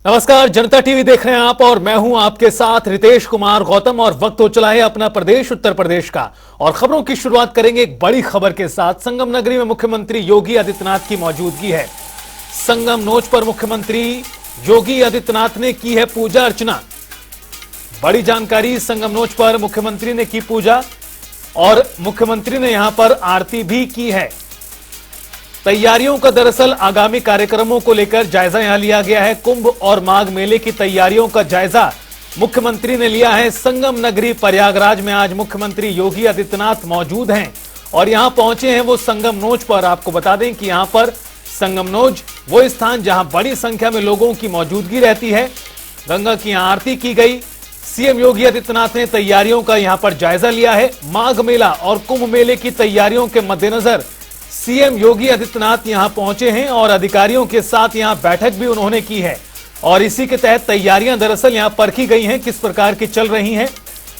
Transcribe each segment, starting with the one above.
नमस्कार, जनता टीवी देख रहे हैं आप और मैं हूं आपके साथ रितेश कुमार गौतम। और वक्त हो चला है अपना प्रदेश उत्तर प्रदेश का और खबरों की शुरुआत करेंगे एक बड़ी खबर के साथ। संगम नगरी में मुख्यमंत्री योगी आदित्यनाथ की मौजूदगी है। संगम नोच पर मुख्यमंत्री योगी आदित्यनाथ ने की है पूजा अर्चना। बड़ी जानकारी, संगम नोच पर मुख्यमंत्री ने की पूजा और मुख्यमंत्री ने यहां पर आरती भी की है। तैयारियों का दरअसल आगामी कार्यक्रमों को लेकर जायजा यहां लिया गया है। कुंभ और माघ मेले की तैयारियों का जायजा मुख्यमंत्री ने लिया है। संगम नगरी प्रयागराज में आज मुख्यमंत्री योगी आदित्यनाथ मौजूद हैं और यहां पहुंचे हैं वो संगम नोच पर। आपको बता दें कि यहां पर संगम नोच वो स्थान जहां बड़ी संख्या में लोगों की मौजूदगी रहती है। गंगा की यहां आरती की गई। सीएम योगी आदित्यनाथ ने तैयारियों का यहां पर जायजा लिया है। माघ मेला और कुंभ मेले की तैयारियों के मद्देनजर सीएम योगी आदित्यनाथ यहां पहुंचे हैं और अधिकारियों के साथ यहां बैठक भी उन्होंने की है। और इसी के तहत तैयारियां दरअसल यहां परखी गई हैं, किस प्रकार की चल रही हैं।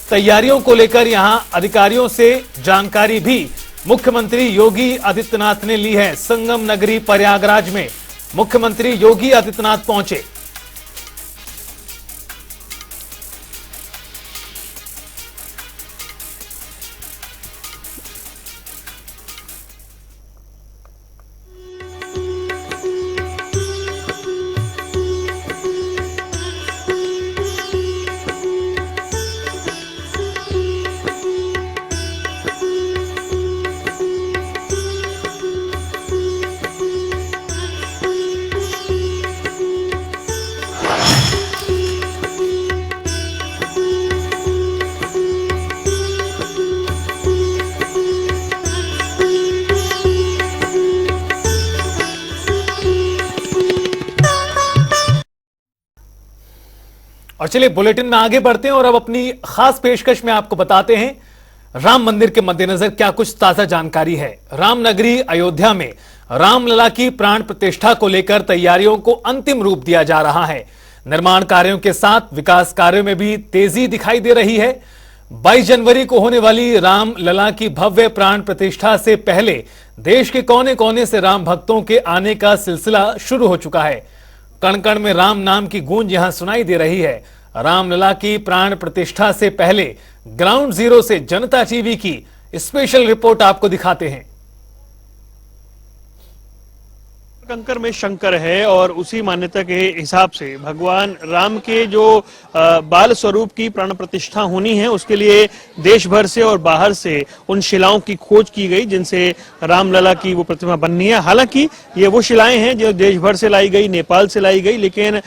तैयारियों को लेकर यहां अधिकारियों से जानकारी भी मुख्यमंत्री योगी आदित्यनाथ ने ली है। संगम नगरी प्रयागराज में मुख्यमंत्री योगी आदित्यनाथ पहुंचे। और चलिए बुलेटिन में आगे बढ़ते हैं और अब अपनी खास पेशकश में आपको बताते हैं राम मंदिर के मद्देनजर क्या कुछ ताजा जानकारी है। राम नगरी अयोध्या में रामलला की प्राण प्रतिष्ठा को लेकर तैयारियों को अंतिम रूप दिया जा रहा है। निर्माण कार्यों के साथ विकास कार्यों में भी तेजी दिखाई दे रही है। 22 जनवरी को होने वाली रामलला की भव्य प्राण प्रतिष्ठा से पहले देश के कोने कोने से राम भक्तों के आने का सिलसिला शुरू हो चुका है। कण कण में राम नाम की गूंज यहां सुनाई दे रही है। रामलला की प्राण प्रतिष्ठा से पहले ग्राउंड जीरो से जनता टीवी की स्पेशल रिपोर्ट आपको दिखाते हैं। कंकर में शंकर है और उसी मान्यता के हिसाब से भगवान राम के जो बाल स्वरूप की प्राण प्रतिष्ठा होनी है, उसके लिए देश भर से और बाहर से उन शिलाओं की खोज की गई जिनसे रामलला की वो प्रतिमा बननी है। हालांकि ये वो शिलाएं हैं जो देश भर से लाई गई, नेपाल से लाई गई, लेकिन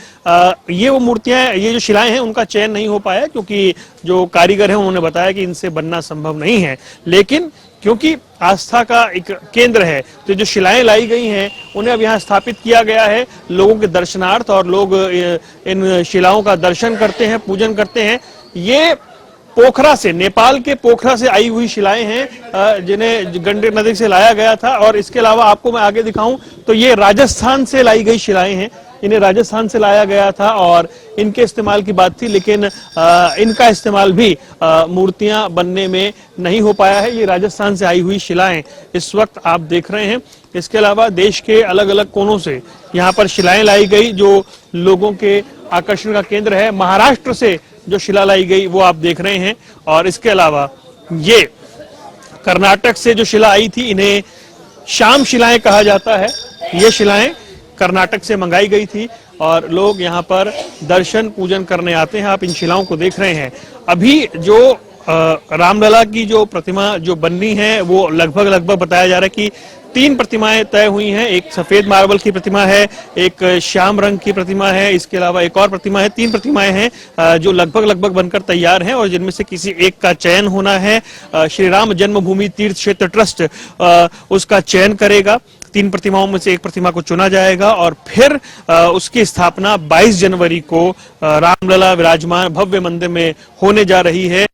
ये वो मूर्तियां, ये जो शिलाएं हैं उनका चयन नहीं हो पाया क्योंकि जो कारीगर हैं उन्होंने बताया कि इनसे बनना संभव नहीं है। लेकिन क्योंकि आस्था का एक केंद्र है तो जो शिलाएं लाई गई हैं उन्हें अब यहाँ स्थापित किया गया है लोगों के दर्शनार्थ, और लोग इन शिलाओं का दर्शन करते हैं, पूजन करते हैं। ये पोखरा से, नेपाल के पोखरा से आई हुई शिलाएं हैं जिन्हें गंडक नदी से लाया गया था। और इसके अलावा आपको मैं आगे दिखाऊं तो ये राजस्थान से लाई गई शिलाएं हैं। इन्हें राजस्थान से लाया गया था और इनके इस्तेमाल की बात थी, लेकिन इनका इस्तेमाल भी मूर्तियां बनने में नहीं हो पाया है। ये राजस्थान से आई हुई शिलाएं इस वक्त आप देख रहे हैं। इसके अलावा देश के अलग अलग कोनों से यहाँ पर शिलाएं लाई गई जो लोगों के आकर्षण का केंद्र है। महाराष्ट्र से जो शिला लाई गई वो आप देख रहे हैं। और इसके अलावा ये कर्नाटक से जो शिला आई थी, इन्हें श्याम शिलाएं कहा जाता है। ये शिलाएं कर्नाटक से मंगाई गई थी और लोग यहाँ पर दर्शन पूजन करने आते हैं। आप इन शिलाओं को देख रहे हैं। अभी जो रामलला की जो प्रतिमा जो बननी है वो लगभग बताया जा रहा है कि 3 प्रतिमाएं तय हुई हैं। एक सफेद मार्बल की प्रतिमा है, एक श्याम रंग की प्रतिमा है, इसके अलावा एक और प्रतिमा है। 3 प्रतिमाएं हैं जो लगभग बनकर तैयार हैं और जिनमें से किसी एक का चयन होना है। श्री राम जन्मभूमि तीर्थ क्षेत्र ट्रस्ट उसका चयन करेगा। 3 प्रतिमाओं में से एक प्रतिमा को चुना जाएगा और फिर उसकी स्थापना 22 जनवरी को रामलला विराजमान भव्य मंदिर में होने जा रही है।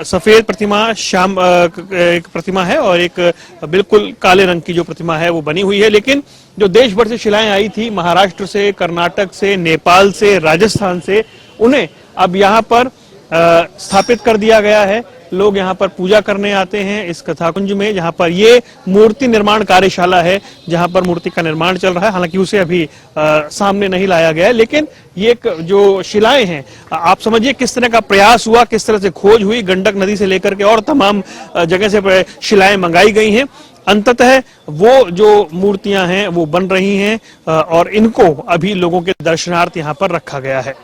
सफेद प्रतिमा श्याम एक प्रतिमा है और एक बिल्कुल काले रंग की जो प्रतिमा है वो बनी हुई है। लेकिन जो देश भर से शिलाएं आई थी, महाराष्ट्र से, कर्नाटक से, नेपाल से, राजस्थान से, उन्हें अब यहाँ पर स्थापित कर दिया गया है। लोग यहाँ पर पूजा करने आते हैं इस कथाकुंज में, जहाँ पर ये मूर्ति निर्माण कार्यशाला है, जहाँ पर मूर्ति का निर्माण चल रहा है। हालांकि उसे अभी सामने नहीं लाया गया है, लेकिन ये जो शिलाएं हैं, आप समझिए किस तरह का प्रयास हुआ, किस तरह से खोज हुई, गंडक नदी से लेकर के और तमाम जगह से शिलाएं मंगाई गई हैं। अंततः वो जो मूर्तियां हैं वो बन रही हैं और इनको अभी लोगों के दर्शनार्थ यहाँ पर रखा गया है।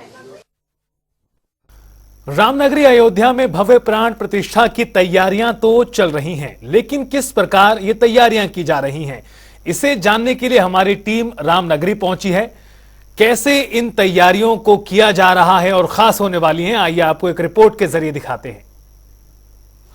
रामनगरी अयोध्या में भव्य प्राण प्रतिष्ठा की तैयारियां तो चल रही हैं, लेकिन किस प्रकार ये तैयारियां की जा रही हैं, इसे जानने के लिए हमारी टीम रामनगरी पहुंची है। कैसे इन तैयारियों को किया जा रहा है और खास होने वाली हैं, आइए आपको एक रिपोर्ट के जरिए दिखाते हैं।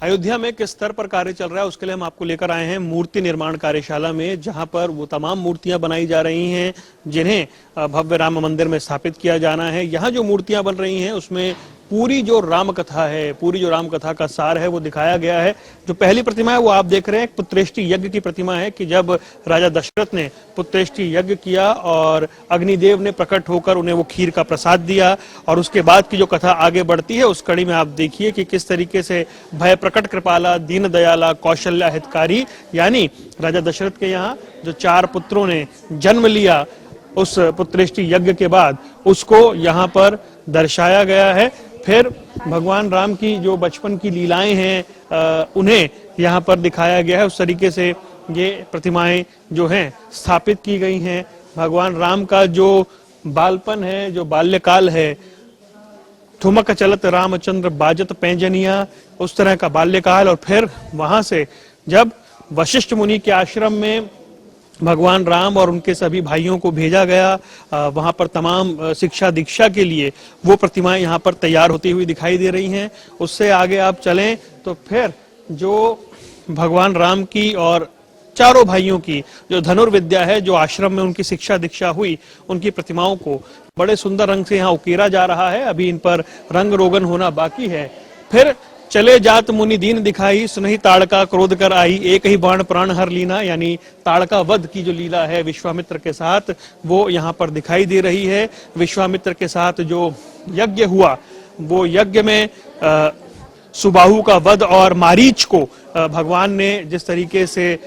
अयोध्या में किस स्तर पर कार्य चल रहा है उसके लिए हम आपको लेकर आए हैं मूर्ति निर्माण कार्यशाला में, जहां पर वो तमाम मूर्तियां बनाई जा रही हैं जिन्हें भव्य राम मंदिर में स्थापित किया जाना है। यहाँ जो मूर्तियां बन रही हैं उसमें पूरी जो राम कथा है, पूरी जो राम कथा का सार है वो दिखाया गया है। जो पहली प्रतिमा है वो आप देख रहे हैं, एक पुत्रेष्टि यज्ञ की प्रतिमा है कि जब राजा दशरथ ने पुत्रेष्टि यज्ञ किया और अग्निदेव ने प्रकट होकर उन्हें वो खीर का प्रसाद दिया, और उसके बाद की जो कथा आगे बढ़ती है उस कड़ी में आप देखिए कि किस तरीके से भय प्रकट कृपाला, दीन दयाला, कौशल्या हितकारी, यानी राजा दशरथ के यहाँ जो 4 पुत्रों ने जन्म लिया उस पुत्रेष्टि यज्ञ के बाद, उसको यहाँ पर दर्शाया गया है। फिर भगवान राम की जो बचपन की लीलाएं हैं उन्हें यहाँ पर दिखाया गया है। उस तरीके से ये प्रतिमाएं जो हैं स्थापित की गई हैं। भगवान राम का जो बालपन है, जो बाल्यकाल है, ठुमक चलत रामचंद्र बाजत पैंजनिया, उस तरह का बाल्यकाल, और फिर वहां से जब वशिष्ठ मुनि के आश्रम में भगवान राम और उनके सभी भाइयों को भेजा गया, वहां पर तमाम शिक्षा दीक्षा के लिए वो प्रतिमाएं यहाँ पर तैयार होती हुई दिखाई दे रही हैं। उससे आगे आप चलें तो फिर जो भगवान राम की और चारों भाइयों की जो धनुर्विद्या है, जो आश्रम में उनकी शिक्षा दीक्षा हुई, उनकी प्रतिमाओं को बड़े सुंदर रंग से यहाँ उकेरा जा रहा है। अभी इन पर रंग रोगन होना बाकी है। फिर चले जात मुनि दीन दिखाई, सुनहि ताड़का क्रोध कर आई, एक ही बाण प्राण हर लीना, यानी ताड़का वध की जो लीला है विश्वामित्र के साथ वो यहाँ पर दिखाई दे रही है। विश्वामित्र के साथ जो यज्ञ हुआ वो यज्ञ में सुबाहु का वध और मारीच को भगवान ने जिस तरीके से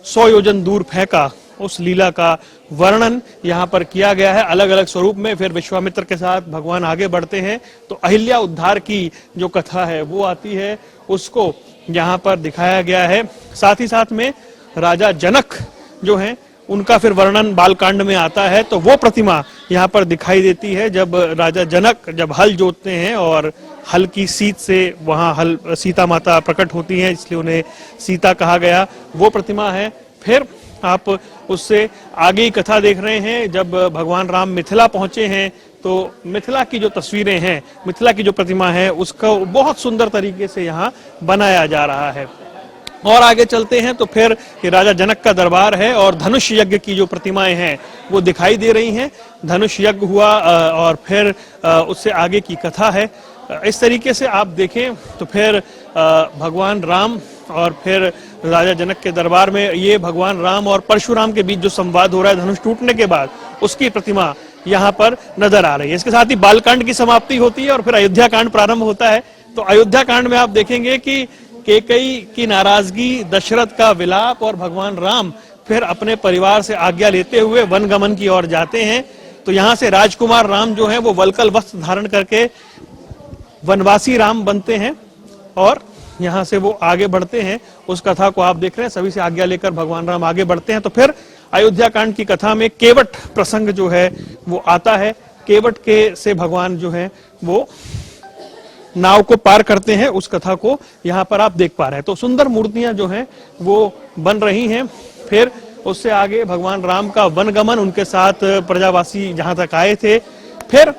100 योजन दूर फेंका, उस लीला का वर्णन यहाँ पर किया गया है अलग अलग स्वरूप में। फिर विश्वामित्र के साथ भगवान आगे बढ़ते हैं तो अहिल्या उद्धार की जो कथा है वो आती है, उसको यहाँ पर दिखाया गया है। साथ ही साथ में राजा जनक जो हैं उनका फिर वर्णन बालकांड में आता है, तो वो प्रतिमा यहाँ पर दिखाई देती है जब राजा जनक जब हल जोतते हैं और हल की सीत से वहाँ हल सीता माता प्रकट होती हैं, इसलिए उन्हें सीता कहा गया, वो प्रतिमा है। फिर आप उससे आगे की कथा देख रहे हैं, जब भगवान राम मिथिला पहुंचे हैं तो मिथिला की जो तस्वीरें हैं, मिथिला की जो प्रतिमा है उसको बहुत सुंदर तरीके से यहाँ बनाया जा रहा है। और आगे चलते हैं तो फिर ये राजा जनक का दरबार है और धनुष यज्ञ की जो प्रतिमाएं हैं वो दिखाई दे रही हैं। धनुष यज्ञ हुआ और फिर उससे आगे की कथा है। इस तरीके से आप देखें तो फिर भगवान राम और फिर राजा जनक के दरबार में ये भगवान राम और परशुराम के बीच जो संवाद हो रहा है धनुष टूटने के बाद, उसकी प्रतिमा यहाँ पर नजर आ रही है। इसके साथ ही बालकांड की समाप्ति होती है और फिर अयोध्या कांड प्रारंभ होता है। तो अयोध्या कांड में आप देखेंगे कि कैकेयी की नाराजगी, दशरथ का विलाप और भगवान राम फिर अपने परिवार से आज्ञा लेते हुए वनगमन की ओर जाते हैं। तो यहाँ से राजकुमार राम जो है वो वलकल वस्त्र धारण करके वनवासी राम बनते हैं और यहाँ से वो आगे बढ़ते हैं। उस कथा को आप देख रहे हैं, सभी से आज्ञा लेकर भगवान राम आगे बढ़ते हैं। तो फिर अयोध्या कांड की कथा में केवट प्रसंग जो है वो आता है। केवट के से भगवान जो है वो नाव को पार करते हैं, उस कथा को यहाँ पर आप देख पा रहे हैं। तो सुंदर मूर्तियां जो हैं वो बन रही हैं। फिर उससे आगे भगवान राम का वनगमन, उनके साथ प्रजावासी जहां तक आए थे। फिर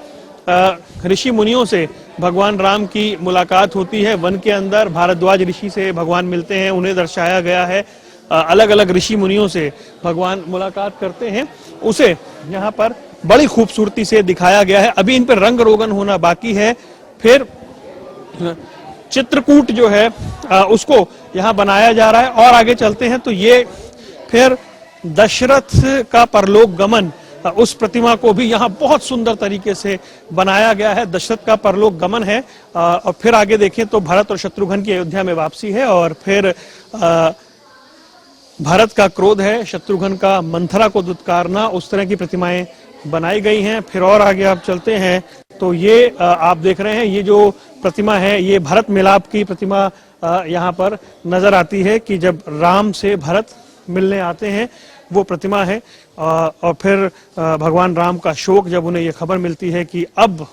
ऋषि मुनियों से भगवान राम की मुलाकात होती है वन के अंदर। भारद्वाज ऋषि से भगवान मिलते हैं, उन्हें दर्शाया गया है। अलग अलग ऋषि मुनियों से भगवान मुलाकात करते हैं, उसे यहाँ पर बड़ी खूबसूरती से दिखाया गया है। अभी इन पर रंग रोगन होना बाकी है। फिर चित्रकूट जो है उसको यहाँ बनाया जा रहा है। और आगे चलते हैं तो ये फिर दशरथ का परलोक गमन उस प्रतिमा को भी यहाँ बहुत सुंदर तरीके से बनाया गया है। दशरथ का परलोक गमन है और फिर आगे देखें तो भरत और शत्रुघ्न की अयोध्या में वापसी है और फिर भरत का क्रोध है, शत्रुघ्न का मंथरा को दुत्कारना, उस तरह की प्रतिमाएं बनाई गई हैं। फिर और आगे आप चलते हैं तो ये आप देख रहे हैं, ये जो प्रतिमा है ये भरत मिलाप की प्रतिमा यहाँ पर नजर आती है कि जब राम से भरत मिलने आते हैं वो प्रतिमा है। और फिर भगवान राम का शोक जब उन्हें ये खबर मिलती है कि अब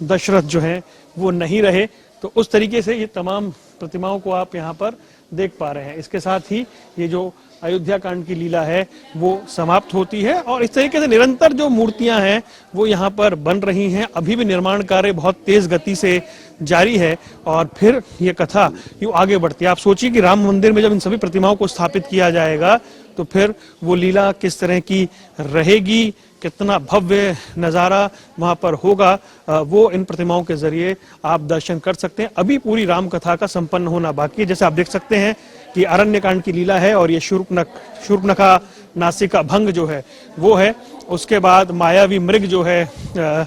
दशरथ जो है वो नहीं रहे, तो उस तरीके से ये तमाम प्रतिमाओं को आप यहाँ पर देख पा रहे हैं। इसके साथ ही ये जो अयोध्या कांड की लीला है वो समाप्त होती है और इस तरीके से निरंतर जो मूर्तियां हैं वो यहाँ पर बन रही हैं। अभी भी निर्माण कार्य बहुत तेज गति से जारी है और फिर ये कथा यूं आगे बढ़ती है। आप सोचिए कि राम मंदिर में जब इन सभी प्रतिमाओं को स्थापित किया जाएगा तो फिर वो लीला किस तरह की रहेगी, कितना भव्य नज़ारा वहां पर होगा, वो इन प्रतिमाओं के जरिए आप दर्शन कर सकते हैं। अभी पूरी राम कथा का संपन्न होना बाकी है। जैसे आप देख सकते हैं कि अरण्य कांड की लीला है और ये शूर्पणखा नासिका भंग जो है वो है। उसके बाद मायावी मृग जो है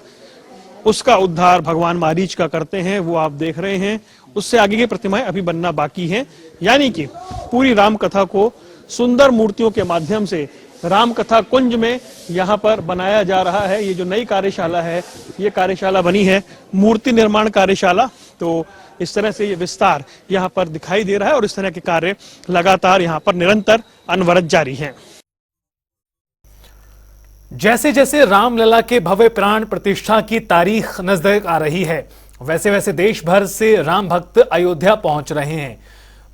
उसका उद्धार भगवान मारीच का करते हैं, वो आप देख रहे हैं। उससे आगे की प्रतिमाएं अभी बनना बाकी हैं। यानी कि पूरी राम कथा को सुंदर मूर्तियों के माध्यम से राम कथा कुंज में यहाँ पर बनाया जा रहा है। ये जो नई कार्यशाला है ये कार्यशाला बनी है मूर्ति निर्माण कार्यशाला, तो इस तरह से ये विस्तार यहाँ पर दिखाई दे रहा है और इस तरह के कार्य लगातार यहाँ पर निरंतर अनवरत जारी हैं। जैसे जैसे रामलला के भव्य प्राण प्रतिष्ठा की तारीख नजदीक आ रही है वैसे वैसे देश भर से राम भक्त अयोध्या पहुंच रहे हैं।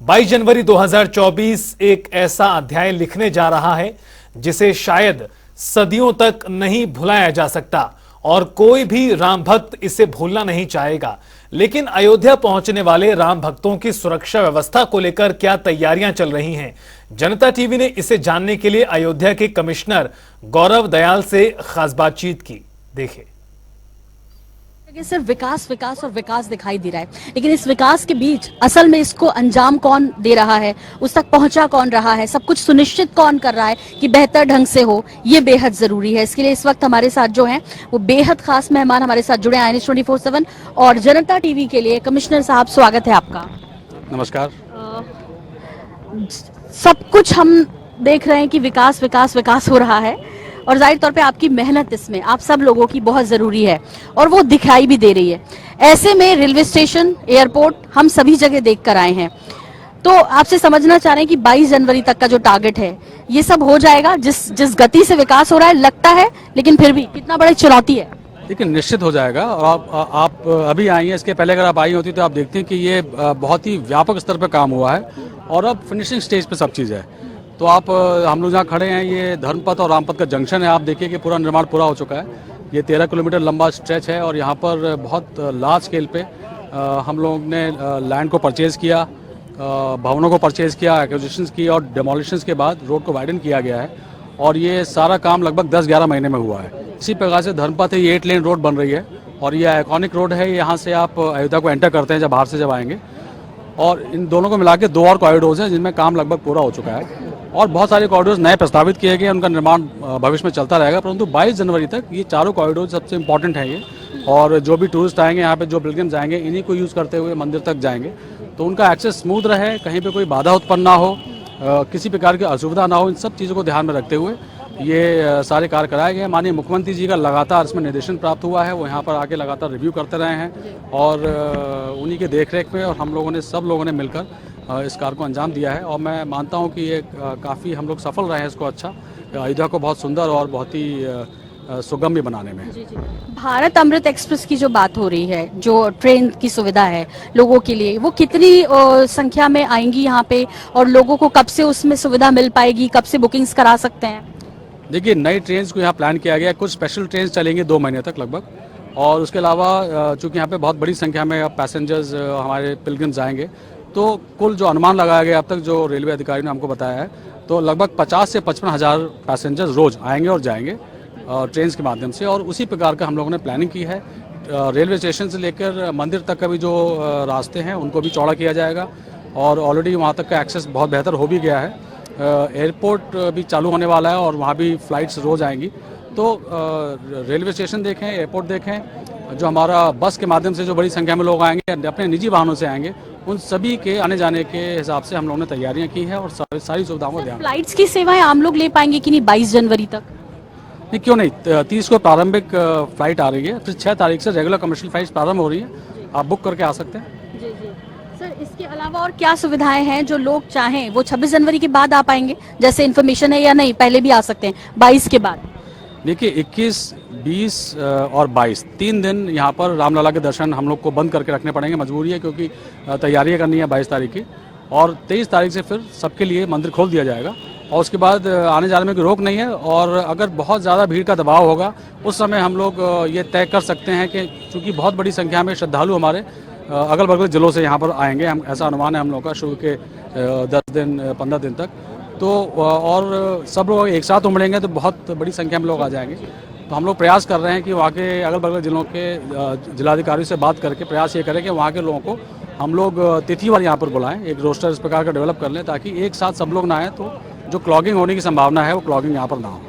22 जनवरी 2024 एक ऐसा अध्याय लिखने जा रहा है जिसे शायद सदियों तक नहीं भुलाया जा सकता और कोई भी राम भक्त इसे भूलना नहीं चाहेगा। लेकिन अयोध्या पहुंचने वाले राम भक्तों की सुरक्षा व्यवस्था को लेकर क्या तैयारियां चल रही हैं? जनता टीवी ने इसे जानने के लिए अयोध्या के कमिश्नर गौरव दयाल से खास बातचीत की। देखें। सिर्फ विकास विकास और विकास दिखाई दे रहा है, लेकिन इस विकास के बीच असल में इसको अंजाम कौन दे रहा है, उस तक पहुंचा कौन रहा है, सब कुछ सुनिश्चित कौन कर रहा है कि बेहतर ढंग से हो, ये बेहद जरूरी है। इसके लिए इस वक्त हमारे साथ जो हैं वो बेहद खास मेहमान हमारे साथ जुड़े हैं INS 24/7 और जनता टीवी के लिए। कमिश्नर साहब स्वागत है आपका। नमस्कार। सब कुछ हम देख रहे हैं कि विकास विकास विकास हो रहा है और जाहिर तौर पे आपकी मेहनत इसमें आप सब लोगों की बहुत जरूरी है और वो दिखाई भी दे रही है। ऐसे में रेलवे स्टेशन, एयरपोर्ट हम सभी जगह देख कर आए हैं, तो आपसे समझना चाह रहे हैं कि 22 जनवरी तक का जो टारगेट है ये सब हो जाएगा जिस गति से विकास हो रहा है लगता है, लेकिन फिर भी कितना बड़ी चुनौती है? लेकिन निश्चित हो जाएगा। और आप अभी आई हैं, इसके पहले अगर आप आई होती तो आप देखते हैं कि ये बहुत ही व्यापक स्तर पर काम हुआ है और अब फिनिशिंग स्टेज पे सब चीज़ है। तो आप हम लोग जहाँ खड़े हैं ये धर्मपथ और रामपथ का जंक्शन है। आप देखिए कि पूरा निर्माण पूरा हो चुका है। ये 13 किलोमीटर लंबा स्ट्रेच है और यहाँ पर बहुत लार्ज स्केल पे हम लोग ने लैंड को परचेज़ किया, भवनों को परचेज़ किया, एक्विजिशंस की और डेमोलिशंस के बाद रोड को वाइडन किया गया है और ये सारा काम लगभग 10-11 महीने में हुआ है। इसी प्रकार से धर्मपथ है, ये 8 लेन रोड बन रही है और ये आइकॉनिक रोड है। यहाँ से आप अयोध्या को एंटर करते हैं जब बाहर से जब आएंगे, और इन दोनों को मिला के 2 और कॉरिडोर्स हैं जिनमें काम लगभग पूरा हो चुका है और बहुत सारे कॉरिडोर्स नए प्रस्तावित किए गए, उनका निर्माण भविष्य में चलता रहेगा। परंतु 22 जनवरी तक ये चारों कॉरिडोर सबसे इंपॉर्टेंट हैं ये, और जो भी टूरिस्ट आएंगे यहाँ पे, जो पिलग्रिम्स आएंगे, इन्हीं को यूज़ करते हुए मंदिर तक जाएंगे, तो उनका एक्सेस स्मूथ रहे, कहीं पे कोई बाधा उत्पन्न ना हो, किसी प्रकार की असुविधा ना हो। इन सब चीज़ों को ध्यान में रखते हुए ये सारे कार्य कराए गए। माननीय मुख्यमंत्री जी का लगातार इसमें निर्देशन प्राप्त हुआ है, वो यहाँ पर आके लगातार रिव्यू करते रहे हैं और उन्हीं के देखरेख में और हम लोगों ने, सब लोगों ने मिलकर इस कार्य को अंजाम दिया है और मैं मानता हूँ कि ये काफ़ी हम लोग सफल रहे हैं इसको अच्छा, अयोध्या को बहुत सुंदर और बहुत ही सुगम्य बनाने में। जी। भारत अमृत एक्सप्रेस की जो बात हो रही है, जो ट्रेन की सुविधा है लोगों के लिए, वो कितनी संख्या में आएंगी यहाँ पे और लोगों को कब से उसमें सुविधा मिल पाएगी, कब से बुकिंग्स करा सकते हैं? देखिए, नई ट्रेन को यहाँ प्लान किया गया है, कुछ स्पेशल ट्रेन चलेंगे 2 महीने तक लगभग, और उसके अलावा चूँकि यहाँ पे बहुत बड़ी संख्या में पैसेंजर्स हमारे पिलग्रिम्स आएंगे, तो कुल जो अनुमान लगाया गया अब तक जो रेलवे अधिकारी ने हमको बताया है, तो लगभग 50 से 55 हज़ार पैसेंजर्स रोज आएंगे और जाएंगे ट्रेन के माध्यम से। और उसी प्रकार का हम लोगों ने प्लानिंग की है। रेलवे स्टेशन से लेकर मंदिर तक का भी जो रास्ते हैं उनको भी चौड़ा किया जाएगा और ऑलरेडी वहाँ तक का एक्सेस बहुत बेहतर हो भी गया है। एयरपोर्ट भी चालू होने वाला है और वहाँ भी फ्लाइट्स रोज़ आएंगी, तो रेलवे स्टेशन देखें, एयरपोर्ट देखें, जो हमारा बस के माध्यम से जो बड़ी संख्या में लोग आएंगे, अपने निजी वाहनों से आएंगे, उन सभी के आने जाने के हिसाब से हम लोगों ने तैयारियां की हैं और सारी सुविधाओं को ध्यान। फ्लाइट्स की सेवाएं आम लोग ले पाएंगे कि नहीं 22 जनवरी तक? नहीं, क्यों नहीं, 30 को प्रारंभिक फ्लाइट आ रही है, फिर 6 तारीख से रेगुलर कमर्शियल फ्लाइट्स प्रारंभ हो रही है, आप बुक करके आ सकते हैं। जी जी सर, इसके अलावा और क्या सुविधाएं हैं जो लोग चाहें वो 26 जनवरी के बाद आ पाएंगे? जैसे इन्फॉर्मेशन है या नहीं, पहले भी आ सकते हैं 22 के बाद? देखिए 21, 20 और 22 3 दिन यहाँ पर रामलला के दर्शन हम लोग को बंद करके रखने पड़ेंगे, मजबूरी है, क्योंकि तैयारियाँ करनी है 22 तारीख की, और 23 तारीख से फिर सबके लिए मंदिर खोल दिया जाएगा और उसके बाद आने जाने में कोई रोक नहीं है। और अगर बहुत ज़्यादा भीड़ का दबाव होगा उस समय हम लोग ये तय कर सकते हैं कि चूँकि बहुत बड़ी संख्या में श्रद्धालु हमारे अगल बगल जिलों से यहाँ पर आएंगे, हम ऐसा अनुमान है हम लोग का शुरू के 10 दिन 15 दिन तक, तो और सब लोग एक साथ उमड़ेंगे तो बहुत बड़ी संख्या में लोग आ जाएंगे। तो हम लोग प्रयास कर रहे हैं कि वहाँ के अगल बगल जिलों के जिलाधिकारियों से बात करके प्रयास ये करें कि वहाँ के लोगों को हम लोग तिथिवार यहाँ पर बुलाएं, एक रोस्टर इस प्रकार का डेवलप कर लें ताकि एक साथ सब लोग ना आए, तो जो क्लॉगिंग होने की संभावना है वो क्लॉगिंग यहाँ पर ना हो।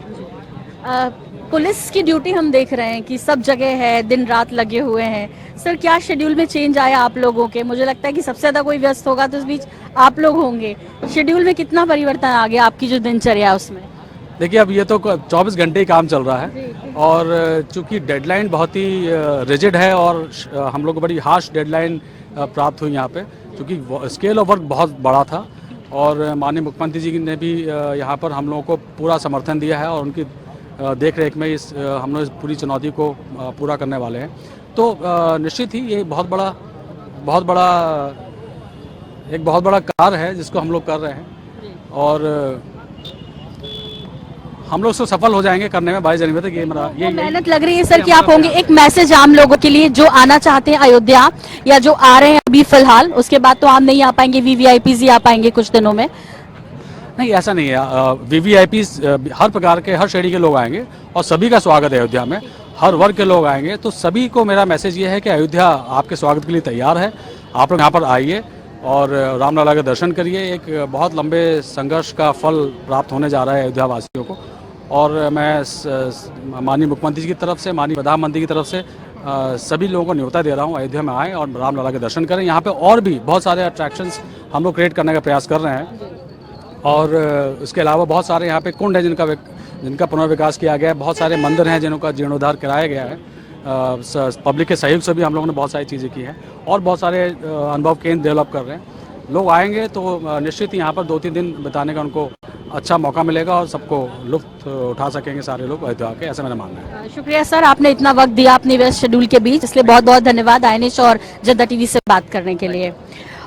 पुलिस की ड्यूटी हम देख रहे हैं कि सब जगह है, दिन रात लगे हुए हैं। सर, क्या शेड्यूल में चेंज आया आप लोगों के? मुझे लगता है कि सबसे ज्यादा कोई व्यस्त होगा तो इस बीच आप लोग होंगे। शेड्यूल में कितना परिवर्तन आ गया आपकी जो दिनचर्या उसमें? देखिए, अब ये तो 24 घंटे ही काम चल रहा है और चूंकि डेडलाइन बहुत ही रिजिड है और हम लोग को बड़ी हार्श डेडलाइन प्राप्त हुई यहाँ पे, क्योंकि स्केल ऑफ वर्क बहुत बड़ा था और माननीय मुख्यमंत्री जी ने भी यहाँ पर हम लोगों को पूरा समर्थन दिया है और उनकी देख रेख में हम लोग इस पूरी चुनौती को पूरा करने वाले हैं। तो निश्चित ही ये बहुत बड़ा कार्य है जिसको हम लोग कर रहे हैं और हम लोग उसको सफल हो जाएंगे करने में 22 जनवरी तक। ये मेहनत लग रही है सर कि आप होंगे। एक मैसेज आम लोगों के लिए जो आना चाहते हैं अयोध्या या जो आ रहे हैं अभी फिलहाल, उसके बाद तो आप नहीं आ पाएंगे, वीवीआईपी ही आ पाएंगे कुछ दिनों में? नहीं, ऐसा नहीं है, वीवीआईपी हर प्रकार के, हर श्रेणी के लोग आएंगे और सभी का स्वागत है अयोध्या में, हर वर्ग के लोग आएंगे। तो सभी को मेरा मैसेज ये है कि अयोध्या आपके स्वागत के लिए तैयार है, आप लोग यहाँ पर आइए और रामलला के दर्शन करिए। एक बहुत लंबे संघर्ष का फल प्राप्त होने जा रहा है अयोध्या वासियों को और मैं माननीय मुख्यमंत्री जी की तरफ से, माननीय प्रधानमंत्री की तरफ से सभी लोगों को न्योता दे रहा हूँ, अयोध्या में आएँ और रामलला के दर्शन करें। यहाँ पे और भी बहुत सारे अट्रैक्शंस हम लोग क्रिएट करने का प्रयास कर रहे हैं और इसके अलावा बहुत सारे यहाँ पे कुंड हैं जिनका पुनर्विकास किया गया है, बहुत सारे मंदिर हैं जिनका जीर्णोद्धार कराया गया है। पब्लिक के सहयोग से भी हम लोगों ने बहुत सारी चीज़ें की हैं और बहुत सारे अनुभव केंद्र डेवलप कर रहे हैं। लोग आएंगे तो निश्चित ही यहाँ पर 2-3 दिन बिताने का उनको अच्छा मौका मिलेगा और सबको लुत्फ उठा सकेंगे सारे लोग अयोध्या के, ऐसा मेरा मानना है। शुक्रिया सर, आपने इतना वक्त दिया अपने व्यस्त शेड्यूल के बीच, इसलिए बहुत बहुत धन्यवाद आईएनएच और जनता टीवी से बात करने के लिए।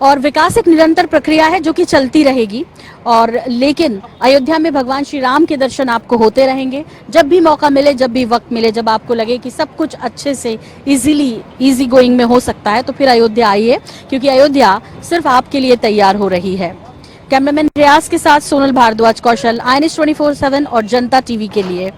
और विकास एक निरंतर प्रक्रिया है जो कि चलती रहेगी और लेकिन अयोध्या में भगवान श्री राम के दर्शन आपको होते रहेंगे। जब भी मौका मिले, जब भी वक्त मिले, जब आपको लगे कि सब कुछ अच्छे से इजी गोइंग में हो सकता है तो फिर अयोध्या आइए, क्योंकि अयोध्या सिर्फ आपके लिए तैयार हो रही है। कैमरामैन रियाज के साथ सोनल भारद्वाज, कौशल, आईएनएच 24/7 और जनता टीवी के लिए।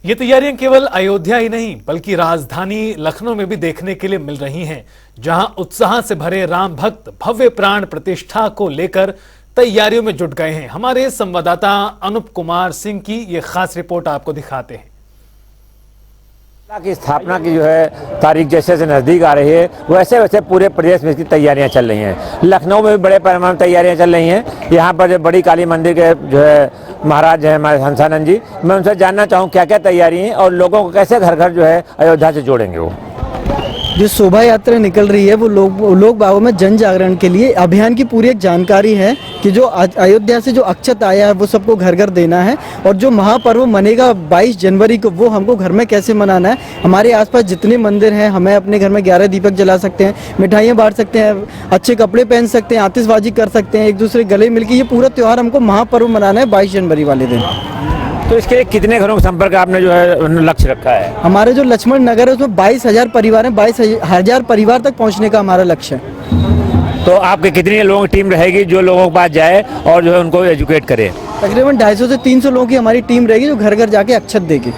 ये तैयारियां केवल अयोध्या ही नहीं बल्कि राजधानी लखनऊ में भी देखने के लिए मिल रही हैं, जहां उत्साह से भरे राम भक्त भव्य प्राण प्रतिष्ठा को लेकर तैयारियों में जुट गए हैं। हमारे संवाददाता अनुप कुमार सिंह की ये खास रिपोर्ट आपको दिखाते हैं। की स्थापना की जो है तारीख जैसे जैसे नजदीक आ रही है वैसे वैसे पूरे प्रदेश में इसकी तैयारियां चल रही हैं। लखनऊ में भी बड़े पैमाने पर तैयारियां चल रही हैं। यहाँ पर जो बड़ी काली मंदिर के जो है महाराज हैं हमारे हंसानंद जी, मैं उनसे जानना चाहूँ क्या क्या तैयारी है और लोगों को कैसे घर घर जो है अयोध्या से जोड़ेंगे। वो जो शोभा यात्रा निकल रही है वो लोग बागों में जन जागरण के लिए अभियान की पूरी एक जानकारी है कि जो अयोध्या से जो अक्षत आया है वो सबको घर घर देना है और जो महापर्व मनेगा 22 जनवरी को वो हमको घर में कैसे मनाना है। हमारे आसपास जितने मंदिर हैं, हमें अपने घर में 11 दीपक जला सकते हैं, मिठाइयाँ बांट सकते हैं, अच्छे कपड़े पहन सकते हैं, आतिशबाजी कर सकते हैं, एक दूसरे गले मिलकर ये पूरा त्यौहार हमको महापर्व मनाना है 22 जनवरी वाले दिन। तो इसके लिए कितने घरों का संपर्क आपने जो है लक्ष्य रखा है? हमारे जो लक्ष्मण नगर है उसमें 22,000 परिवार हैं, 22,000 परिवार तक पहुंचने का हमारा लक्ष्य है। तो आपके कितनी लोगों की टीम रहेगी जो लोगों के पास जाए और जो है उनको एजुकेट करे? तकरीबन 250 से 300 लोगों की हमारी टीम रहेगी जो घर घर जाके अक्षत देगी।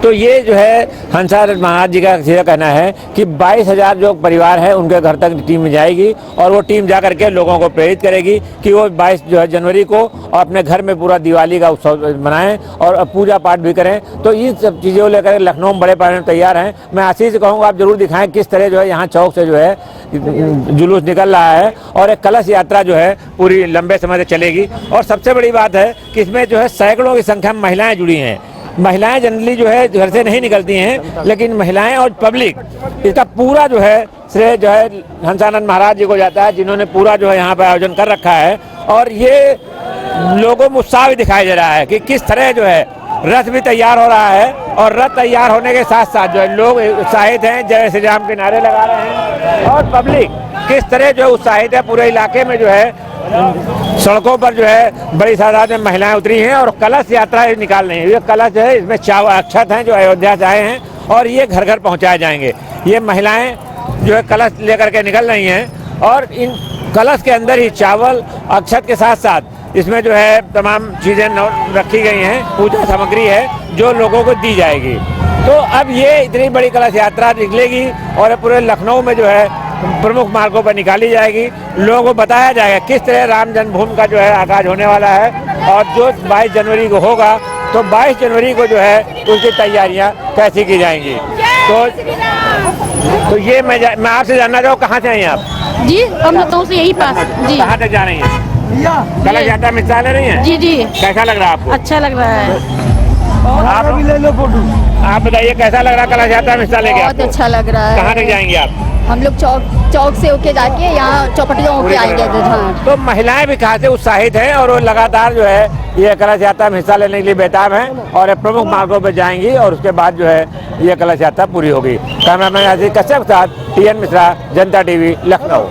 तो ये जो है हंसानंद महाराज जी का सीधा कहना है कि 22,000 जो परिवार है उनके घर तक टीम जाएगी और वो टीम जा करके लोगों को प्रेरित करेगी कि वो 22 जो है जनवरी को और अपने घर में पूरा दिवाली का उत्सव मनाएं और पूजा पाठ भी करें। तो इन सब चीज़ों को लेकर लखनऊ में बड़े पैमाने में तैयार हैं। मैं आशीष से कहूँगा आप जरूर दिखाएं किस तरह जो है यहाँ चौक से जो है जुलूस निकल रहा है और एक कलश यात्रा जो है पूरी लंबे समय से चलेगी। और सबसे बड़ी बात है कि इसमें जो है सैकड़ों की संख्या में महिलाएं जुड़ी हैं। महिलाएं जनरली जो है घर से नहीं निकलती हैं, लेकिन महिलाएं और पब्लिक इसका पूरा जो है श्रेय जो है हंसानंद महाराज जी को जाता है, जिन्होंने पूरा जो है यहाँ पर आयोजन कर रखा है। और ये लोगों में उत्साह भी दिखाई दे रहा है कि किस तरह जो है रथ भी तैयार हो रहा है और रथ तैयार होने के साथ साथ जो है लोग उत्साहित हैं, जय श्री राम के नारे लगा रहे हैं और पब्लिक किस तरह जो है उत्साहित है। पूरे इलाके में जो है सड़कों पर जो है बड़ी तादाद में महिलाएं उतरी हैं और कलश यात्रा निकाल रही हैं। ये कलश जो है इसमें अक्षत हैं जो अयोध्या से आए हैं और ये घर घर पहुंचाए जाएंगे। ये महिलाएं जो है कलश लेकर के निकल रही हैं और इन कलश के अंदर ही चावल अक्षत के साथ साथ इसमें जो है तमाम चीज़ें रखी गई हैं, पूजा सामग्री है जो लोगों को दी जाएगी। तो अब ये इतनी बड़ी कलश यात्रा निकलेगी और पूरे लखनऊ में जो है प्रमुख मार्गों पर निकाली जाएगी। लोगों को बताया जाएगा किस तरह राम जन्मभूमि का जो है आगाज होने वाला है और जो 22 जनवरी को होगा तो 22 जनवरी को जो है उसकी तैयारियां कैसी की जाएंगी। तो ये मैं आपसे जानना चाहूँ कहाँ से आई हैं आप? जी हम लखनऊ से यही पास जी। कहाँ तक जा रही हैं? कलश यात्रा में हिस्सा ले रही हैं? जी जी कैसा लग रहा है आपको? अच्छा लग रहा है, आप भी ले लो फोटो। आप बताइए कैसा लग रहा है कलश यात्रा में हिस्सा लेके? बहुत अच्छा लग रहा है। कहाँ तक जाएंगी आप? हम लोग चौक से होके जाके यहाँ चौपटिया होके आएंगे। तो महिलाएं भी खासे उत्साहित हैं और वो लगातार जो है ये कलश यात्रा में हिस्सा लेने के लिए बेताब हैं और प्रमुख मार्गों पर जाएंगी और उसके बाद जो है ये कलश यात्रा पूरी होगी। कैमरामैन अजीज कश्यप के साथ टीएन मिश्रा, जनता टीवी, लखनऊ।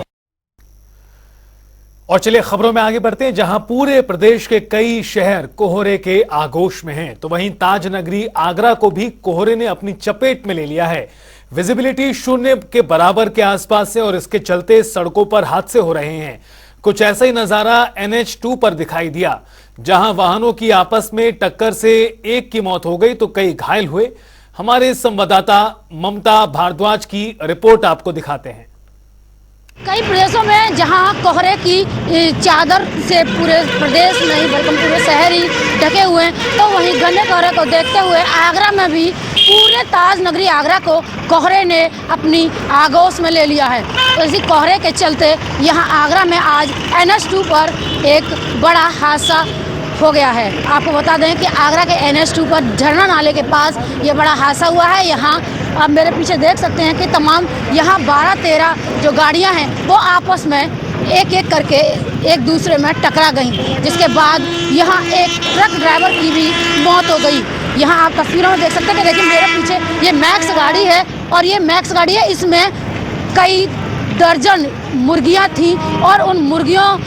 और चलिए खबरों में आगे बढ़ते हैं, जहां पूरे प्रदेश के कई शहर कोहरे के आगोश में हैं, तो वहीं ताज नगरी आगरा को भी कोहरे ने अपनी चपेट में ले लिया है। विजिबिलिटी शून्य के बराबर के आसपास है और इसके चलते सड़कों पर हादसे हो रहे हैं। कुछ ऐसा ही नजारा NH2 पर दिखाई दिया, जहां वाहनों की आपस में टक्कर से एक की मौत हो गई तो कई घायल हुए। हमारे संवाददाता ममता भारद्वाज की रिपोर्ट आपको दिखाते हैं। कई प्रदेशों में जहां कोहरे की चादर से पूरे प्रदेश नहीं बल्कि पूरे शहर ही ढके हुए हैं, तो वहीं घने कोहरे को देखते हुए आगरा में भी पूरे ताज नगरी आगरा को कोहरे ने अपनी आगोश में ले लिया है। तो इसी कोहरे के चलते यहां आगरा में आज NH2 पर एक बड़ा हादसा हो गया है। आपको बता दें कि आगरा के NH2 पर झरना नाले के पास ये बड़ा हादसा हुआ है। यहाँ आप मेरे पीछे देख सकते हैं कि तमाम यहाँ 12-13 जो गाड़ियाँ हैं वो आपस में एक एक करके एक दूसरे में टकरा गईं, जिसके बाद यहाँ एक ट्रक ड्राइवर की भी मौत हो गई। यहाँ आप तस्वीरों में देख सकते हैं कि देखिए मेरे पीछे ये मैक्स गाड़ी है और ये मैक्स गाड़ी है, इसमें कई दर्जन मुर्गियाँ थीं और उन मुर्गियों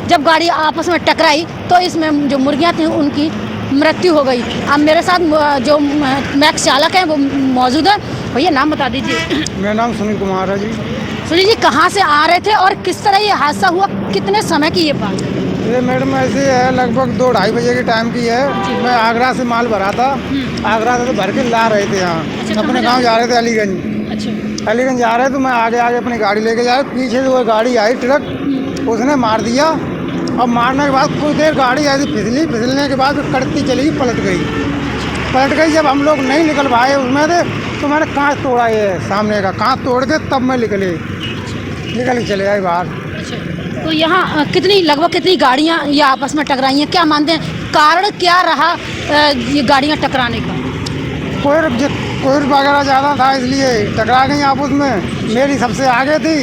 जब गाड़ी आपस में टकराई तो इसमें जो मुर्गियाँ थीं उनकी मृत्यु हो गई। अब मेरे साथ जो मैक्स चालक हैं वो मौजूद है। भैया नाम बता दीजिए। मेरा नाम सुनील कुमार है जी। सुनील जी कहाँ से आ रहे थे और किस तरह ये हादसा हुआ, कितने समय की ये बात? ये मैडम ऐसे है लगभग 2-2:30 बजे के टाइम की है। मैं आगरा से माल भरा था, आगरा से तो भर के ला रहे थे यहाँ अपने गाँव जा रहे थे अलीगंज। अच्छा। अलीगंज जा रहे तो मैं आगे अपनी गाड़ी लेके जा रहा, पीछे से वो गाड़ी आई ट्रक, उसने मार दिया और मारने के बाद कुछ देर गाड़ी ऐसी फिसलने के बाद कड़ती चली पलट गई। जब हम लोग नहीं निकल पाए उसमें से तो मैंने कांच तोड़ा, ये सामने का कांच तोड़ के तब मैं निकल चले आए बाहर। तो यहाँ लगभग कितनी गाड़ियाँ ये आपस में टकराई हैं? क्या मानते हैं कारण क्या रहा ये गाड़ियाँ टकराने का? कोई वगैरह ज़्यादा था इसलिए टकरा गई आपस में। मेरी सबसे आगे थी,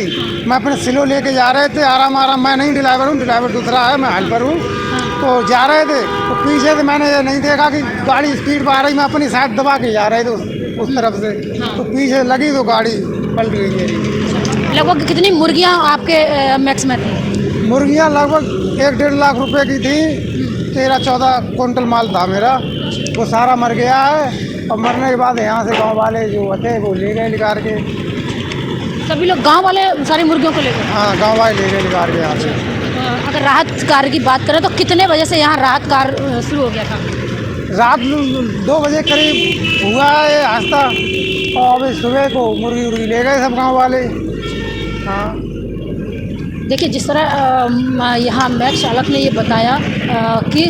मैं अपने सिलो लेके जा रहे थे आराम। मैं नहीं ड्राइवर हूँ, ड्राइवर दूसरा है, मैं हेल्पर हूँ। तो जा रहे थे तो पीछे से मैंने ये नहीं देखा कि गाड़ी स्पीड पर आ रही, मैं अपनी साइड दबा के जा रहे थे उस तरफ से। तो पीछे लगी तो गाड़ी पलट गई मेरी। लगभग कितनी मुर्गियाँ आपके मैक्स में थी? मुर्गियाँ लगभग 1-1.5 लाख रुपए की थी। 13-14 क्विंटल माल था मेरा, वो सारा मर गया है। और मरने के बाद यहाँ से गांव वाले जो थे वो ले गए निकाल के। सभी लोग गांव वाले सारी मुर्गियों को ले गए? हाँ गांव वाले ले गए निकाल के यहाँ से। अगर राहत कार्य की बात करें तो कितने बजे से यहाँ राहत कार्य शुरू हो गया था? रात 2 बजे करीब हुआ है हादसा, और अभी सुबह को मुर्गी उर्गी ले गए सब गांव वाले। हाँ, देखिए जिस तरह यहाँ मैक चालक ने ये बताया कि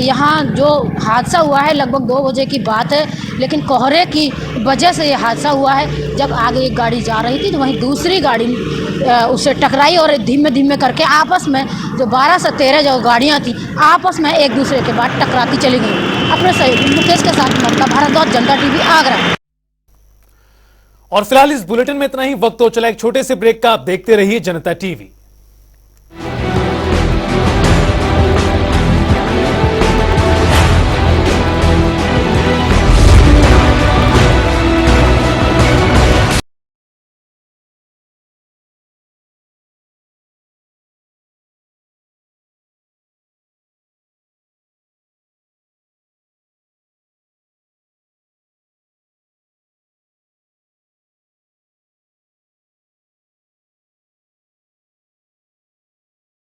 यहाँ जो हादसा हुआ है लगभग 2 बजे की बात है, लेकिन कोहरे की वजह से ये हादसा हुआ है। जब आगे एक गाड़ी जा रही थी तो वहीं दूसरी गाड़ी उससे टकराई और धीमे धीमे करके आपस में जो 12 से 13 जो गाड़ियाँ थी आपस में एक दूसरे के बाद टकराती चली गई। अपने सहयोगी मुकेश के साथ ममता भारद्वाज, जनता टीवी, आगरा। और फिलहाल इस बुलेटिन में इतना ही। वक्त हो चला एक छोटे से ब्रेक का। आप देखते रहिए जनता टीवी।